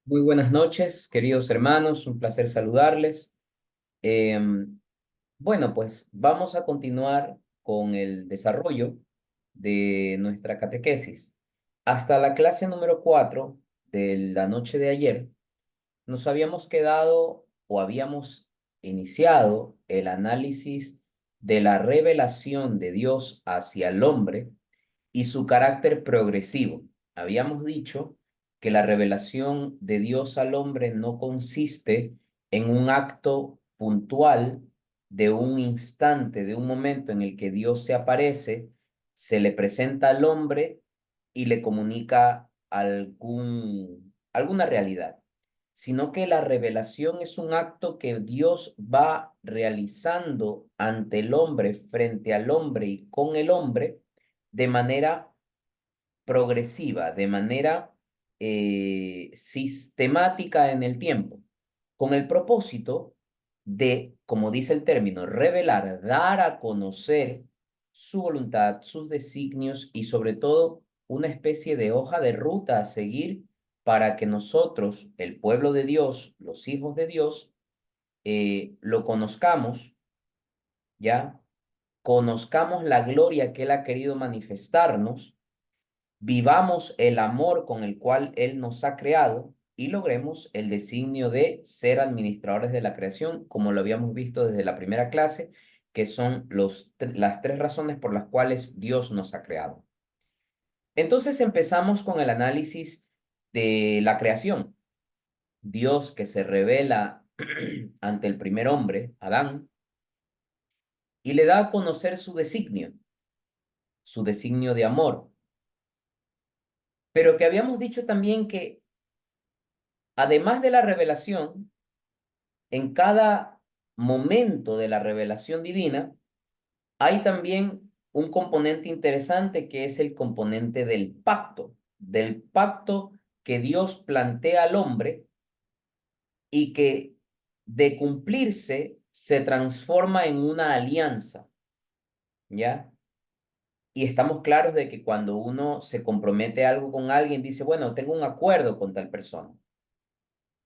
Muy buenas noches, queridos hermanos, un placer saludarles. Em, bueno, pues vamos a continuar con el desarrollo de nuestra catequesis. Hasta la clase número 4 de la noche de ayer, nos habíamos quedado o habíamos iniciado el análisis de la revelación de Dios hacia el hombre y su carácter progresivo. Habíamos dicho que la revelación de Dios al hombre no consiste en un acto puntual de un instante, de un momento en el que Dios se aparece, se le presenta al hombre y le comunica alguna realidad, sino que la revelación es un acto que Dios va realizando ante el hombre, frente al hombre y con el hombre, de manera progresiva, de manera sistemática en el tiempo, con el propósito de, como dice el término, revelar, dar a conocer su voluntad, sus designios y sobre todo una especie de hoja de ruta a seguir para que nosotros, el pueblo de Dios, los hijos de Dios, lo conozcamos, ¿ya? Conozcamos la gloria que Él ha querido manifestarnos, vivamos el amor con el cual Él nos ha creado y logremos el designio de ser administradores de la creación, como lo habíamos visto desde la primera clase, que son las tres razones por las cuales Dios nos ha creado. Entonces empezamos con el análisis de la creación. Dios que se revela ante el primer hombre, Adán, y le da a conocer su designio de amor, pero que habíamos dicho también que además de la revelación, en cada momento de la revelación divina hay también un componente interesante que es el componente del pacto que Dios plantea al hombre y que de cumplirse se transforma en una alianza, ¿ya? Y estamos claros de que cuando uno se compromete a algo con alguien, dice, bueno, tengo un acuerdo con tal persona.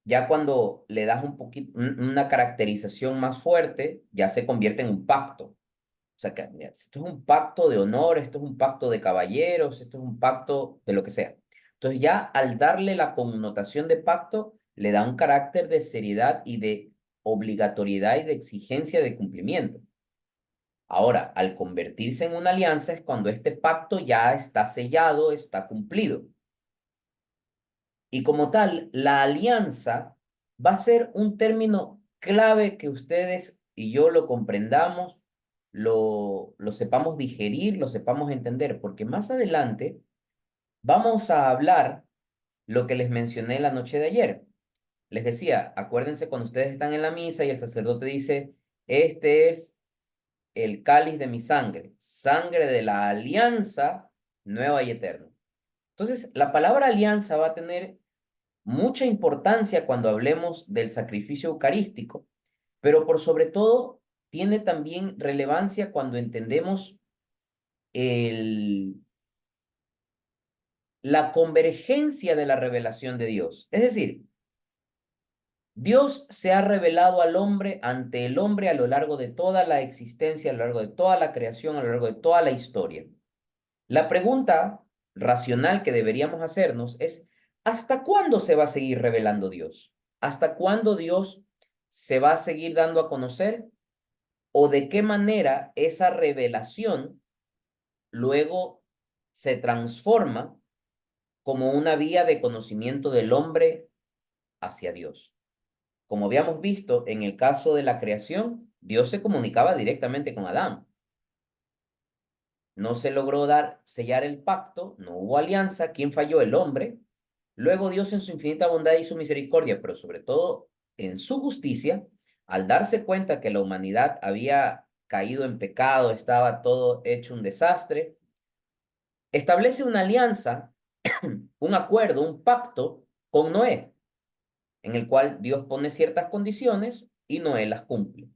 Ya cuando le das un poquito, una caracterización más fuerte, ya se convierte en un pacto. O sea, que mira, esto es un pacto de honor, esto es un pacto de caballeros, esto es un pacto de lo que sea. Entonces ya al darle la connotación de pacto, le da un carácter de seriedad y de obligatoriedad y de exigencia de cumplimiento. Ahora, al convertirse en una alianza es cuando este pacto ya está sellado, está cumplido. Y como tal, la alianza va a ser un término clave que ustedes y yo lo comprendamos, lo sepamos digerir, lo sepamos entender, porque más adelante vamos a hablar lo que les mencioné la noche de ayer. Les decía, acuérdense cuando ustedes están en la misa y el sacerdote dice, este es el cáliz de mi sangre, sangre de la alianza nueva y eterna. Entonces, la palabra alianza va a tener mucha importancia cuando hablemos del sacrificio eucarístico, pero por sobre todo tiene también relevancia cuando entendemos el, la convergencia de la revelación de Dios. Es decir, Dios se ha revelado al hombre ante el hombre a lo largo de toda la existencia, a lo largo de toda la creación, a lo largo de toda la historia. La pregunta racional que deberíamos hacernos es, ¿hasta cuándo se va a seguir revelando Dios? ¿Hasta cuándo Dios se va a seguir dando a conocer? ¿O de qué manera esa revelación luego se transforma como una vía de conocimiento del hombre hacia Dios? Como habíamos visto en el caso de la creación, Dios se comunicaba directamente con Adán. No se logró sellar el pacto, no hubo alianza. ¿Quién falló? El hombre. Luego Dios en su infinita bondad y su misericordia, pero sobre todo en su justicia, al darse cuenta que la humanidad había caído en pecado, estaba todo hecho un desastre, establece una alianza, un acuerdo, un pacto con Noé, en el cual Dios pone ciertas condiciones y Noé las cumple.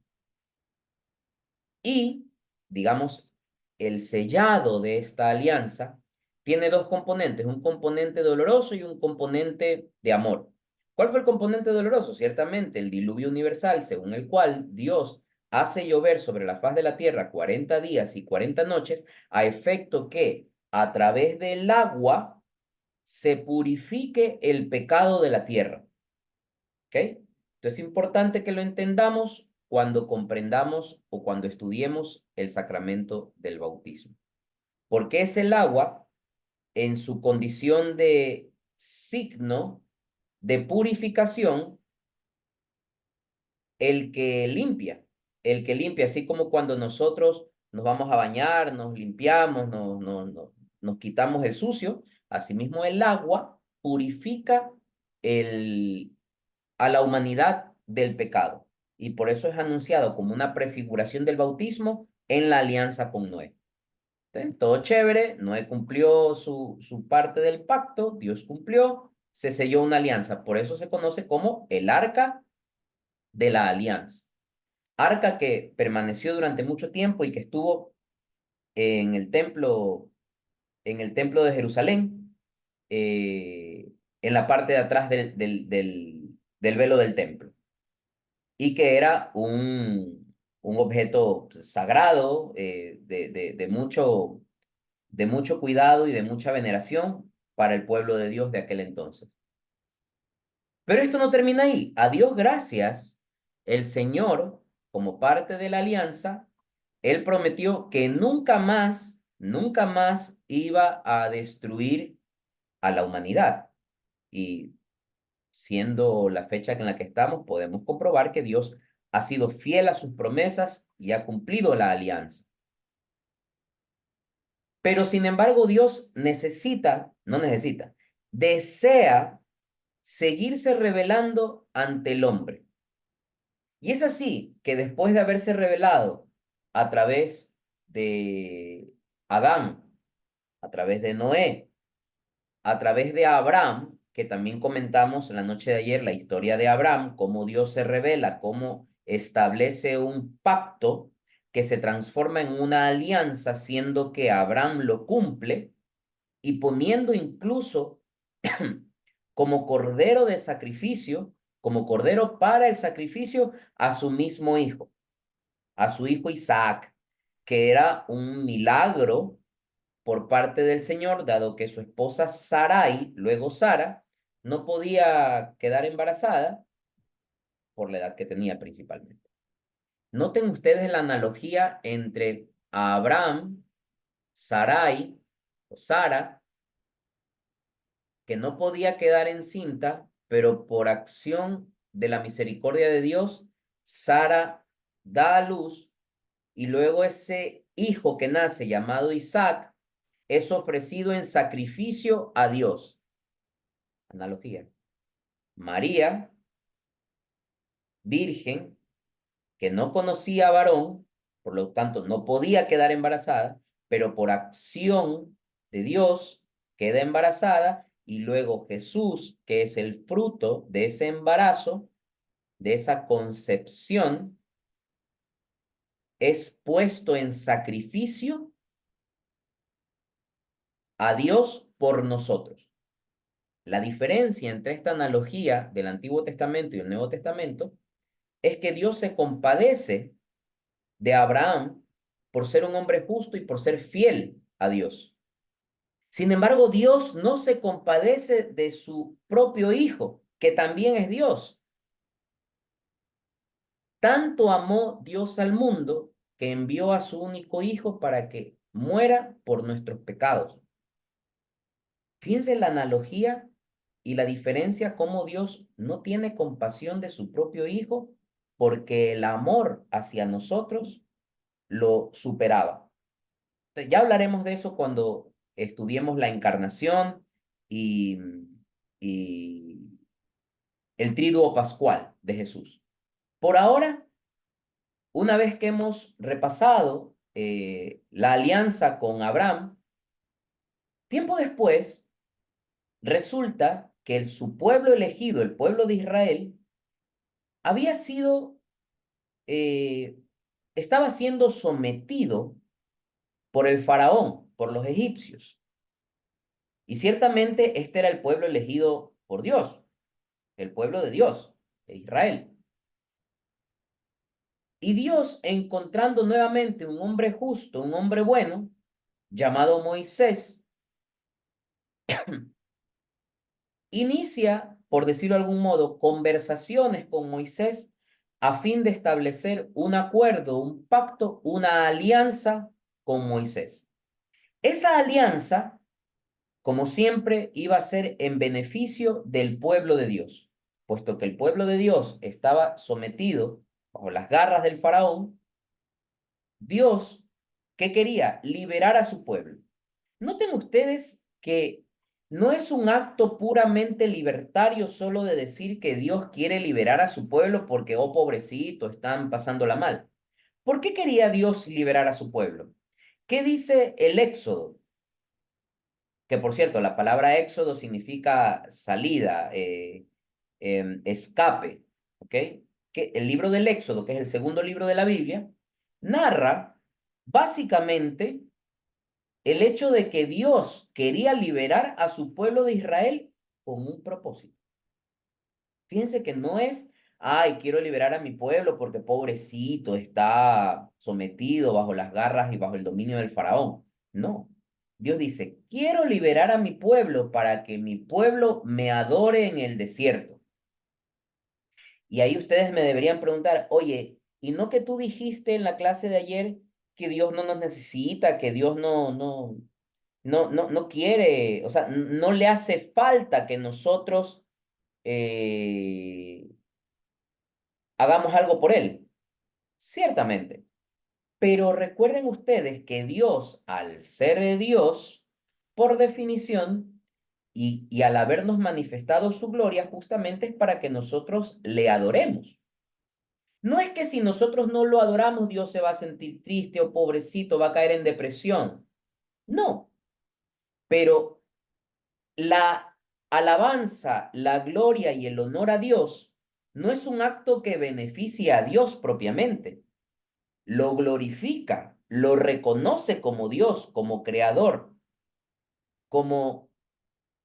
Y, digamos, el sellado de esta alianza tiene dos componentes, un componente doloroso y un componente de amor. ¿Cuál fue el componente doloroso? Ciertamente el diluvio universal, según el cual Dios hace llover sobre la faz de la tierra 40 días y 40 noches, a efecto que a través del agua se purifique el pecado de la tierra. ¿Ok? Entonces es importante que lo entendamos cuando comprendamos o cuando estudiemos el sacramento del bautismo. Porque es el agua en su condición de signo de purificación el que limpia, así como cuando nosotros nos vamos a bañar, nos limpiamos, nos quitamos el sucio, asimismo el agua purifica el, a la humanidad del pecado. Y por eso es anunciado como una prefiguración del bautismo en la alianza con Noé. Entonces, todo chévere, Noé cumplió su parte del pacto, Dios cumplió, se selló una alianza. Por eso se conoce como el arca de la alianza. Arca que permaneció durante mucho tiempo y que estuvo en en el templo de Jerusalén, en la parte de atrás del velo del templo, y que era un objeto sagrado, de mucho cuidado y de mucha veneración para el pueblo de Dios de aquel entonces. Pero esto no termina ahí. A Dios gracias, el Señor, como parte de la alianza, Él prometió que nunca más iba a destruir a la humanidad. Y siendo la fecha en la que estamos, podemos comprobar que Dios ha sido fiel a sus promesas y ha cumplido la alianza. Pero sin embargo, Dios no necesita, desea seguirse revelando ante el hombre. Y es así que después de haberse revelado a través de Adán, a través de Noé, a través de Abraham, que también comentamos la noche de ayer la historia de Abraham, cómo Dios se revela, cómo establece un pacto que se transforma en una alianza, siendo que Abraham lo cumple y poniendo incluso como cordero de sacrificio, como cordero para el sacrificio a su mismo hijo, a su hijo Isaac, que era un milagro por parte del Señor, dado que su esposa Sarai, luego Sara, no podía quedar embarazada por la edad que tenía principalmente. Noten ustedes la analogía entre Abraham, Sarai o Sara, que no podía quedar encinta, pero por acción de la misericordia de Dios, Sara da a luz y luego ese hijo que nace llamado Isaac es ofrecido en sacrificio a Dios. Analogía. María, virgen, que no conocía varón, por lo tanto no podía quedar embarazada, pero por acción de Dios queda embarazada y luego Jesús, que es el fruto de ese embarazo, de esa concepción, es puesto en sacrificio a Dios por nosotros. La diferencia entre esta analogía del Antiguo Testamento y el Nuevo Testamento es que Dios se compadece de Abraham por ser un hombre justo y por ser fiel a Dios. Sin embargo, Dios no se compadece de su propio Hijo, que también es Dios. Tanto amó Dios al mundo que envió a su único Hijo para que muera por nuestros pecados. Fíjense la analogía y la diferencia cómo Dios no tiene compasión de su propio Hijo porque el amor hacia nosotros lo superaba. Ya hablaremos de eso cuando estudiemos la encarnación y, y el triduo pascual de Jesús. Por ahora, una vez que hemos repasado la alianza con Abraham, tiempo después resulta que su pueblo elegido, el pueblo de Israel, había sido, eh, estaba siendo sometido por el faraón, por los egipcios. Y ciertamente este era el pueblo elegido por Dios. el pueblo de Dios, de Israel. Y Dios, encontrando nuevamente un hombre justo, un hombre bueno, llamado Moisés, inicia, por decirlo de algún modo, conversaciones con Moisés a fin de establecer un acuerdo, un pacto, una alianza con Moisés. Esa alianza, como siempre, iba a ser en beneficio del pueblo de Dios, puesto que el pueblo de Dios estaba sometido bajo las garras del faraón. Dios, ¿qué quería? Liberar a su pueblo. Noten ustedes que no es un acto puramente libertario solo de decir que Dios quiere liberar a su pueblo porque, oh pobrecito, están pasándola mal. ¿Por qué quería Dios liberar a su pueblo? ¿Qué dice el Éxodo? Que por cierto, la palabra Éxodo significa salida, escape, ¿ok? Que el libro del Éxodo, que es el segundo libro de la Biblia, narra básicamente el hecho de que Dios quería liberar a su pueblo de Israel con un propósito. Fíjense que no es, ay, quiero liberar a mi pueblo porque pobrecito está sometido bajo las garras y bajo el dominio del faraón. No. Dios dice, quiero liberar a mi pueblo para que mi pueblo me adore en el desierto. Y ahí ustedes me deberían preguntar, oye, ¿y no que tú dijiste en la clase de ayer que Dios no nos necesita, que Dios no quiere, o sea, no le hace falta que nosotros eh, hagamos algo por él? Ciertamente. Pero recuerden ustedes que Dios, al ser Dios, por definición, y al habernos manifestado su gloria, justamente es para que nosotros le adoremos. No es que si nosotros no lo adoramos, Dios se va a sentir triste o pobrecito, va a caer en depresión. No, pero la alabanza, la gloria y el honor a Dios no es un acto que beneficie a Dios propiamente. Lo glorifica, lo reconoce como Dios, como creador, como,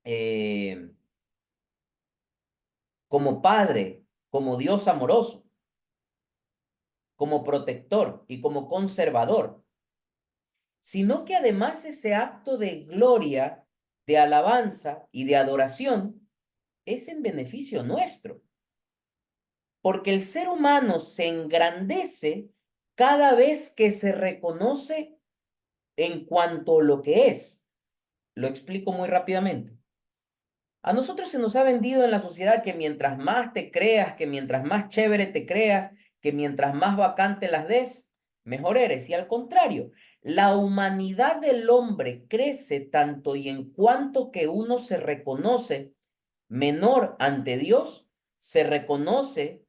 eh, como Padre, como Dios amoroso, como protector y como conservador, sino que además ese acto de gloria, de alabanza y de adoración es en beneficio nuestro, porque el ser humano se engrandece cada vez que se reconoce en cuanto a lo que es. Lo explico muy rápidamente. A nosotros se nos ha vendido en la sociedad que mientras más te creas, que mientras más chévere te creas, que mientras más vacante las des, mejor eres. Y al contrario, la humanidad del hombre crece tanto y en cuanto que uno se reconoce menor ante Dios, se reconoce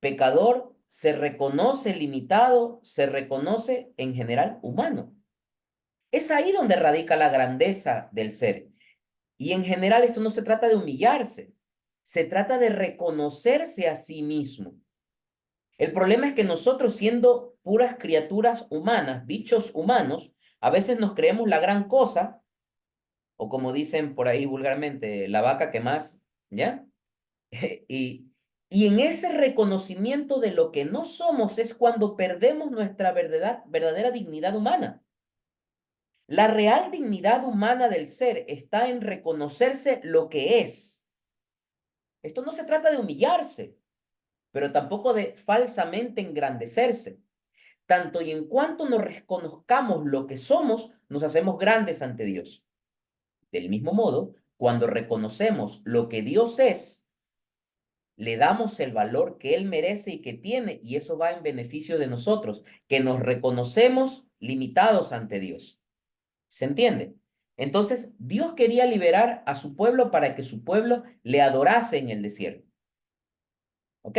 pecador, se reconoce limitado, se reconoce en general humano. Es ahí donde radica la grandeza del ser. Y en general esto no se trata de humillarse, se trata de reconocerse a sí mismo. El problema es que nosotros, siendo puras criaturas humanas, bichos humanos, a veces nos creemos la gran cosa, o como dicen por ahí vulgarmente, la vaca que más, ¿ya? Y, y en ese reconocimiento de lo que no somos es cuando perdemos nuestra verdadera dignidad humana. La real dignidad humana del ser está en reconocerse lo que es. Esto no se trata de humillarse, pero tampoco de falsamente engrandecerse. Tanto y en cuanto nos reconozcamos lo que somos, nos hacemos grandes ante Dios. Del mismo modo, cuando reconocemos lo que Dios es, le damos el valor que Él merece y que tiene, y eso va en beneficio de nosotros, que nos reconocemos limitados ante Dios. ¿Se entiende? Entonces, Dios quería liberar a su pueblo para que su pueblo le adorase en el desierto. ¿Ok?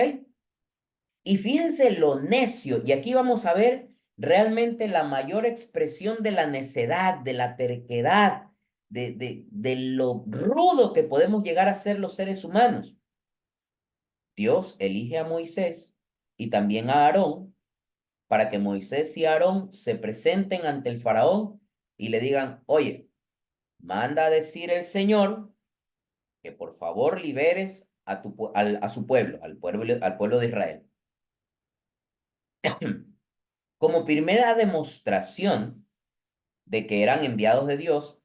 Y fíjense lo necio, y aquí vamos a ver realmente la mayor expresión de la necedad, de la terquedad, de lo rudo que podemos llegar a ser los seres humanos. Dios elige a Moisés y también a Aarón para que Moisés y Aarón se presenten ante el faraón y le digan, oye, manda a decir el Señor que por favor liberes a su pueblo, al pueblo de Israel. Como primera demostración de que eran enviados de Dios,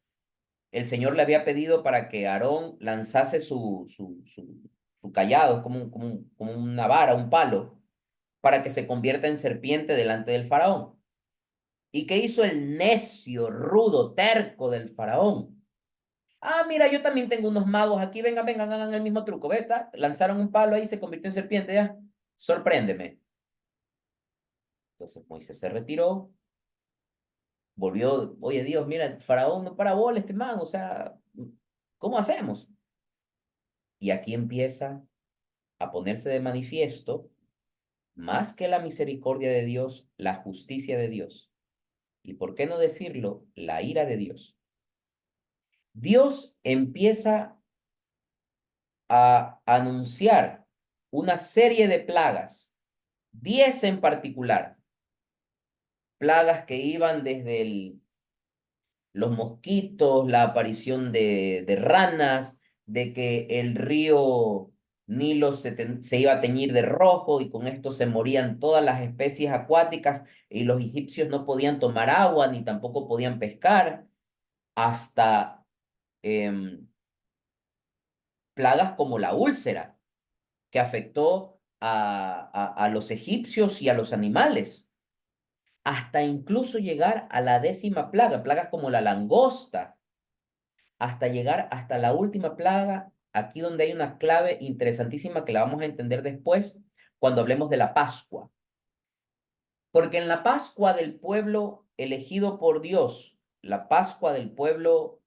el Señor le había pedido para que Aarón lanzase su callado, como una vara, un palo, para que se convierta en serpiente delante del faraón. ¿Y qué hizo el necio, rudo, terco del faraón? Ah, mira, yo también tengo unos magos aquí, vengan, vengan, hagan el mismo truco, ¿ves? Lanzaron un palo ahí, se convirtió en serpiente, ya. Sorpréndeme. Entonces Moisés se retiró, volvió, oye Dios, mira, el faraón no para bola este man, o sea, ¿cómo hacemos? Y aquí empieza a ponerse de manifiesto, más que la misericordia de Dios, la justicia de Dios. Y por qué no decirlo, la ira de Dios. Dios empieza a anunciar una serie de plagas, 10 en particular, plagas que iban desde los mosquitos, la aparición de ranas, de que el río Nilo se iba a teñir de rojo y con esto se morían todas las especies acuáticas y los egipcios no podían tomar agua ni tampoco podían pescar, hasta em, plagas como la úlcera, que afectó a los egipcios y a los animales, hasta incluso llegar a la 10ª plaga, plagas como la langosta, hasta llegar hasta la última plaga, aquí donde hay una clave interesantísima que la vamos a entender después cuando hablemos de la Pascua. Porque en la Pascua del pueblo elegido por Dios, la Pascua del pueblo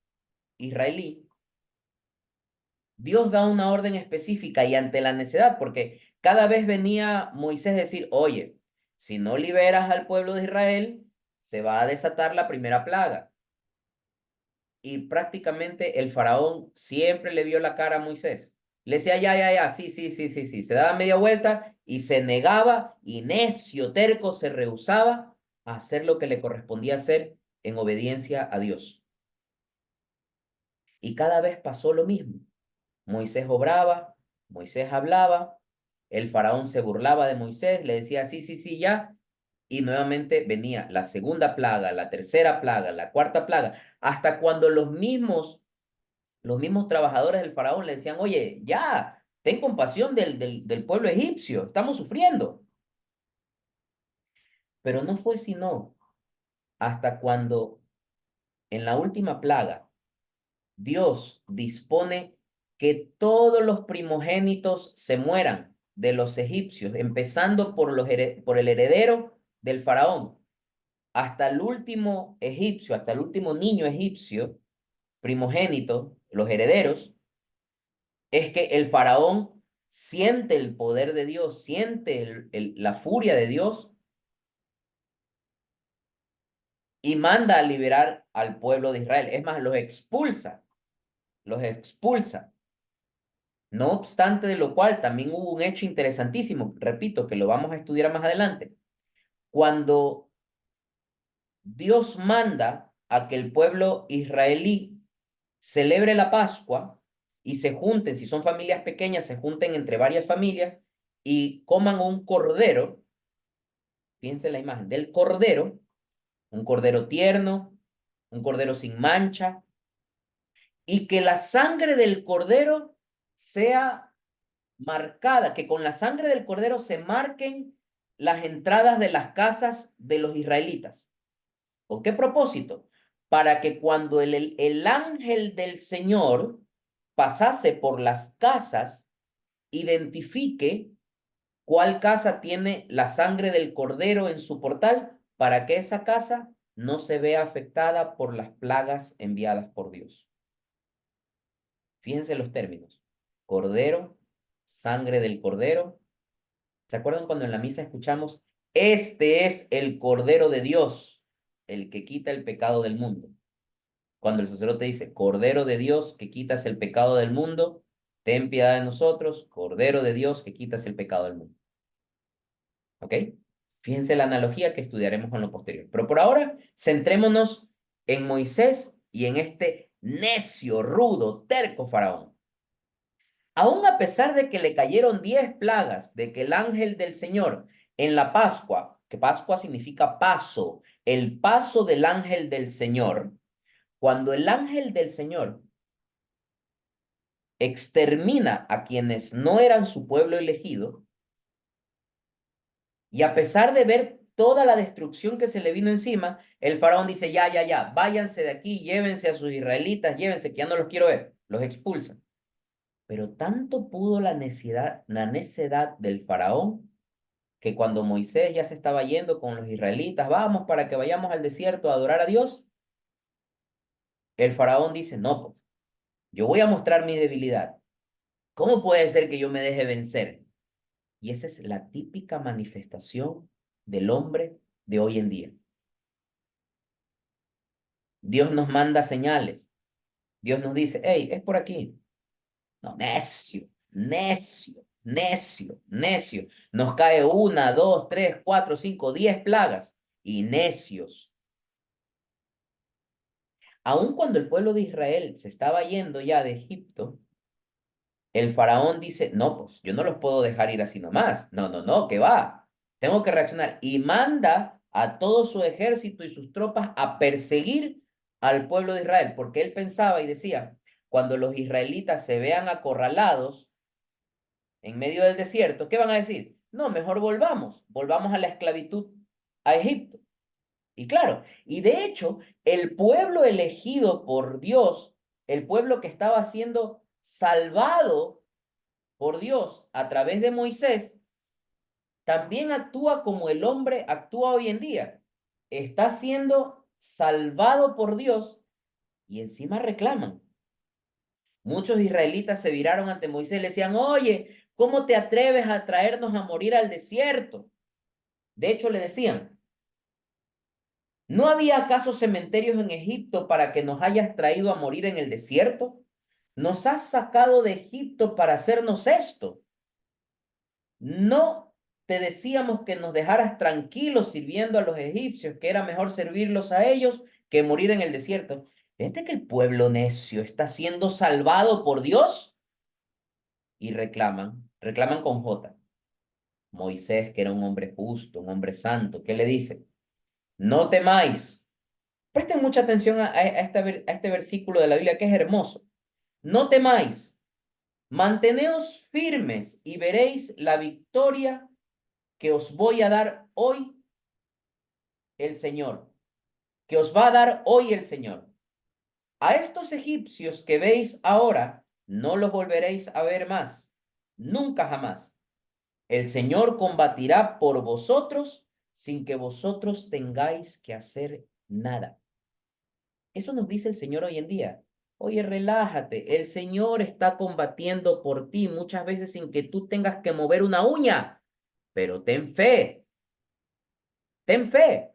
israelí, Dios da una orden específica y ante la necedad, porque cada vez venía Moisés a decir, oye, si no liberas al pueblo de Israel, se va a desatar la primera plaga. Y prácticamente el faraón siempre le vio la cara a Moisés. Le decía, ya, ya, ya, sí, sí, sí, sí, sí. Se daba media vuelta y se negaba y necio, terco, se rehusaba a hacer lo que le correspondía hacer en obediencia a Dios. Y cada vez pasó lo mismo. Moisés obraba, Moisés hablaba, el faraón se burlaba de Moisés, le decía, sí, sí, sí, ya. Y nuevamente venía la segunda plaga, la tercera plaga, la cuarta plaga, hasta cuando los mismos trabajadores del faraón le decían, oye, ya, ten compasión del pueblo egipcio, estamos sufriendo. Pero no fue sino hasta cuando en la última plaga Dios dispone que todos los primogénitos se mueran de los egipcios, empezando por el heredero del faraón, hasta el último egipcio, hasta el último niño egipcio, primogénito, los herederos, es que el faraón siente el poder de Dios, siente la furia de Dios y manda a liberar al pueblo de Israel. Es más, los expulsa, los expulsa. No obstante de lo cual, también hubo un hecho interesantísimo, repito, que lo vamos a estudiar más adelante. Cuando Dios manda a que el pueblo israelí celebre la Pascua y se junten, si son familias pequeñas, se junten entre varias familias y coman un cordero. Fíjense la imagen del cordero, un cordero tierno, un cordero sin mancha, y que la sangre del cordero sea marcada, que con la sangre del cordero se marquen las entradas de las casas de los israelitas. ¿Con qué propósito? Para que cuando el ángel del Señor pasase por las casas, identifique cuál casa tiene la sangre del cordero en su portal, para que esa casa no se vea afectada por las plagas enviadas por Dios. Fíjense los términos. Cordero, sangre del cordero. ¿Se acuerdan cuando en la misa escuchamos, este es el Cordero de Dios, el que quita el pecado del mundo? Cuando el sacerdote dice, Cordero de Dios que quitas el pecado del mundo, ten piedad de nosotros, Cordero de Dios que quitas el pecado del mundo. ¿Ok? Fíjense la analogía que estudiaremos en lo posterior. Pero por ahora, centrémonos en Moisés y en este necio, rudo, terco faraón. Aún a pesar de que le cayeron 10 plagas, de que el ángel del Señor en la Pascua, que Pascua significa paso, el paso del ángel del Señor, cuando el ángel del Señor extermina a quienes no eran su pueblo elegido, y a pesar de ver toda la destrucción que se le vino encima, el faraón dice, ya, ya, ya, váyanse de aquí, llévense a sus israelitas, llévense, que ya no los quiero ver, los expulsan. Pero tanto pudo la necedad del faraón, que cuando Moisés ya se estaba yendo con los israelitas, vamos para que vayamos al desierto a adorar a Dios, el faraón dice, no, pues, yo voy a mostrar mi debilidad. ¿Cómo puede ser que yo me deje vencer? Y esa es la típica manifestación del hombre de hoy en día. Dios nos manda señales. Dios nos dice, hey, es por aquí. No, necio, necio, necio, necio. Nos cae una, dos, tres, cuatro, cinco, 10 plagas y necios. Aun cuando el pueblo de Israel se estaba yendo ya de Egipto, el faraón dice, no, pues yo no los puedo dejar ir así nomás. No, no, no, que va. Tengo que reaccionar. Y manda a todo su ejército y sus tropas a perseguir al pueblo de Israel, porque él pensaba y decía, cuando los israelitas se vean acorralados en medio del desierto, ¿qué van a decir? No, mejor volvamos a la esclavitud a Egipto. Y claro, y de hecho, el pueblo elegido por Dios, el pueblo que estaba siendo salvado por Dios a través de Moisés, también actúa como el hombre actúa hoy en día. Está siendo salvado por Dios y encima reclaman. Muchos israelitas se viraron ante Moisés y le decían, oye, ¿cómo te atreves a traernos a morir al desierto? De hecho, le decían, ¿no había acaso cementerios en Egipto para que nos hayas traído a morir en el desierto? Nos has sacado de Egipto para hacernos esto. No te decíamos que nos dejaras tranquilos sirviendo a los egipcios, que era mejor servirlos a ellos que morir en el desierto. Fíjate que el pueblo necio está siendo salvado por Dios y reclaman con J. Moisés, que era un hombre justo, un hombre santo, ¿qué le dice? No temáis. Presten mucha atención a este versículo de la Biblia que es hermoso. No temáis, manteneos firmes y veréis la victoria que os voy a dar hoy el Señor, que os va a dar hoy el Señor. A estos egipcios que veis ahora, no los volveréis a ver más, nunca jamás. El Señor combatirá por vosotros sin que vosotros tengáis que hacer nada. Eso nos dice el Señor hoy en día. Oye, relájate, el Señor está combatiendo por ti muchas veces sin que tú tengas que mover una uña, pero ten fe, ten fe.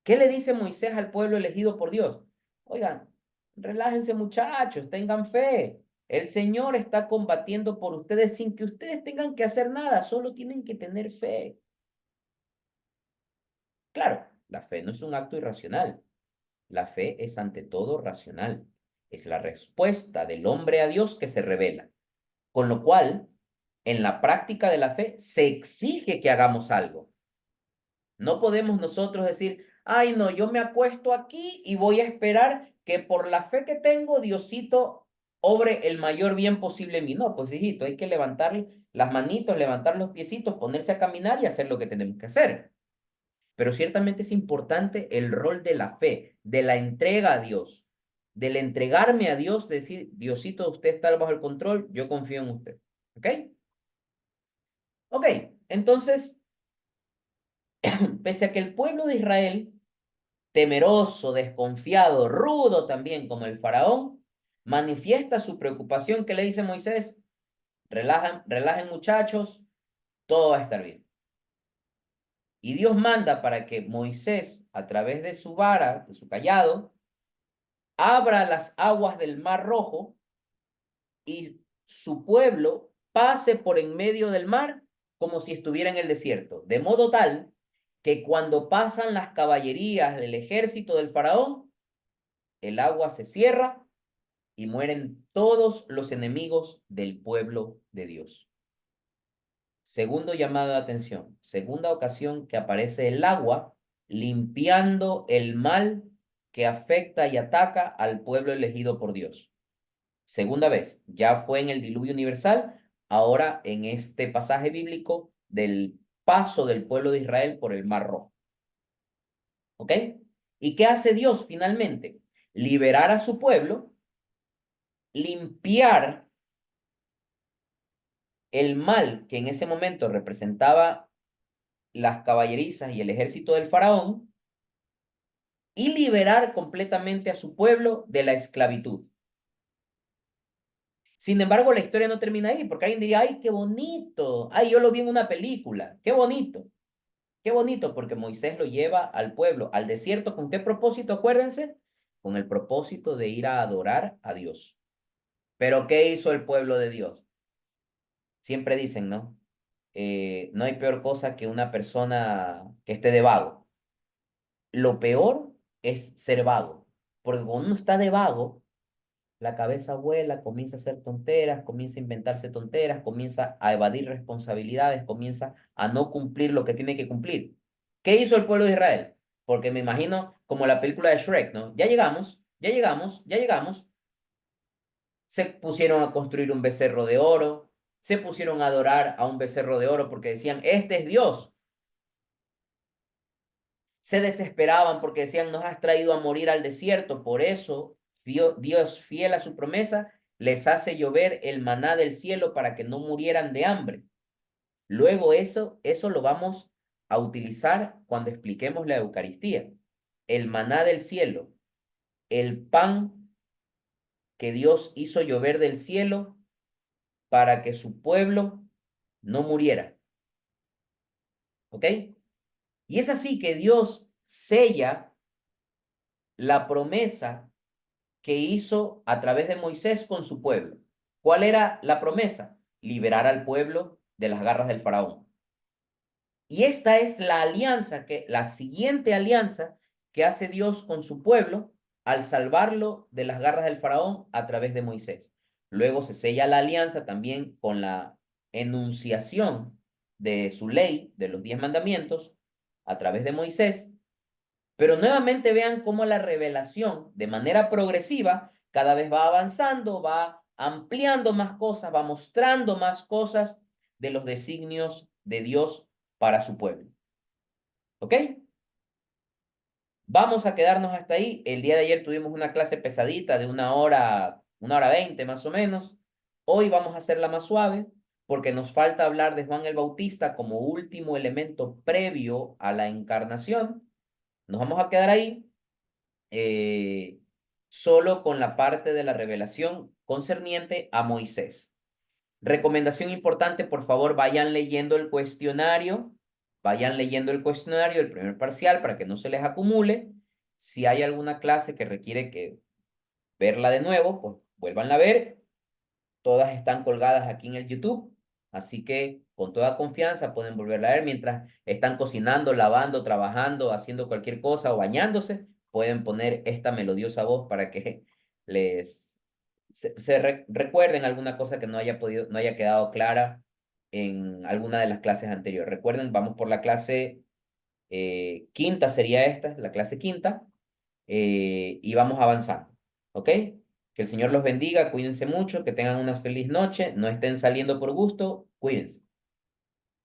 ¿Qué le dice Moisés al pueblo elegido por Dios? Oigan, relájense muchachos, tengan fe. El Señor está combatiendo por ustedes sin que ustedes tengan que hacer nada, solo tienen que tener fe. Claro, la fe no es un acto irracional. La fe es ante todo racional. Es la respuesta del hombre a Dios que se revela. Con lo cual, en la práctica de la fe se exige que hagamos algo. No podemos nosotros decir, ay, no, yo me acuesto aquí y voy a esperar que por la fe que tengo, Diosito obre el mayor bien posible en mí. No, pues hijito, hay que levantar las manitos, levantar los piecitos, ponerse a caminar y hacer lo que tenemos que hacer. Pero ciertamente es importante el rol de la fe, de la entrega a Dios, del entregarme a Dios, decir, Diosito, usted está bajo el control, yo confío en usted. ¿Ok? Ok, entonces, pese a que el pueblo de Israel, temeroso, desconfiado, rudo también como el faraón, manifiesta su preocupación que le dice Moisés, relajen muchachos, todo va a estar bien. Y Dios manda para que Moisés, a través de su vara, de su callado, abra las aguas del Mar Rojo y su pueblo pase por en medio del mar como si estuviera en el desierto, de modo tal que cuando pasan las caballerías del ejército del faraón, el agua se cierra y mueren todos los enemigos del pueblo de Dios. Segundo llamado de atención, segunda ocasión que aparece el agua limpiando el mal que afecta y ataca al pueblo elegido por Dios. Segunda vez, ya fue en el diluvio universal, ahora en este pasaje bíblico del paso del pueblo de Israel por el Mar Rojo. ¿Ok? ¿Y qué hace Dios finalmente? Liberar a su pueblo, limpiar el mal que en ese momento representaba las caballerizas y el ejército del faraón y liberar completamente a su pueblo de la esclavitud. Sin embargo, la historia no termina ahí, porque alguien diría, ay, qué bonito, ay, yo lo vi en una película, qué bonito, porque Moisés lo lleva al pueblo, al desierto, ¿con qué propósito? Acuérdense, con el propósito de ir a adorar a Dios. Pero ¿qué hizo el pueblo de Dios? Siempre dicen, ¿no? No hay peor cosa que una persona que esté de vago. Lo peor es ser vago, porque cuando uno está de vago, la cabeza vuela, comienza a hacer tonteras, comienza a inventarse tonteras, comienza a evadir responsabilidades, comienza a no cumplir lo que tiene que cumplir. ¿Qué hizo el pueblo de Israel? Porque me imagino como la película de Shrek, ¿no? Ya llegamos, ya llegamos, ya llegamos. Se pusieron a construir un becerro de oro, se pusieron a adorar a un becerro de oro porque decían, este es Dios. Se desesperaban porque decían, nos has traído a morir al desierto, por eso Dios, fiel a su promesa, les hace llover el maná del cielo para que no murieran de hambre. Luego eso lo vamos a utilizar cuando expliquemos la Eucaristía. El maná del cielo, el pan que Dios hizo llover del cielo para que su pueblo no muriera. ¿Ok? Y es así que Dios sella la promesa que hizo a través de Moisés con su pueblo. ¿Cuál era la promesa? Liberar al pueblo de las garras del faraón. Y esta es la alianza la siguiente alianza que hace Dios con su pueblo al salvarlo de las garras del faraón a través de Moisés. Luego se sella la alianza también con la enunciación de su ley, de los 10 mandamientos, a través de Moisés. Pero nuevamente vean cómo la revelación, de manera progresiva, cada vez va avanzando, va ampliando más cosas, va mostrando más cosas de los designios de Dios para su pueblo. ¿Ok? Vamos a quedarnos hasta ahí. El día de ayer tuvimos una clase pesadita de 1 hora 20 más o menos. Hoy vamos a hacerla más suave porque nos falta hablar de Juan el Bautista como último elemento previo a la encarnación. Nos vamos a quedar ahí eh, solo con la parte de la revelación concerniente a Moisés. Recomendación importante, por favor, vayan leyendo el cuestionario, el primer parcial, para que no se les acumule. Si hay alguna clase que requiere que verla de nuevo, pues vuélvanla a ver. Todas están colgadas aquí en el YouTube, así que con toda confianza pueden volverla a ver mientras están cocinando, lavando, trabajando, haciendo cualquier cosa o bañándose. Pueden poner esta melodiosa voz para que recuerden alguna cosa que no haya quedado clara en alguna de las clases anteriores. Recuerden, vamos por la clase quinta, sería esta, la clase quinta, y vamos avanzando. ¿Ok? Que el Señor los bendiga, cuídense mucho, que tengan una feliz noche, no estén saliendo por gusto, cuídense.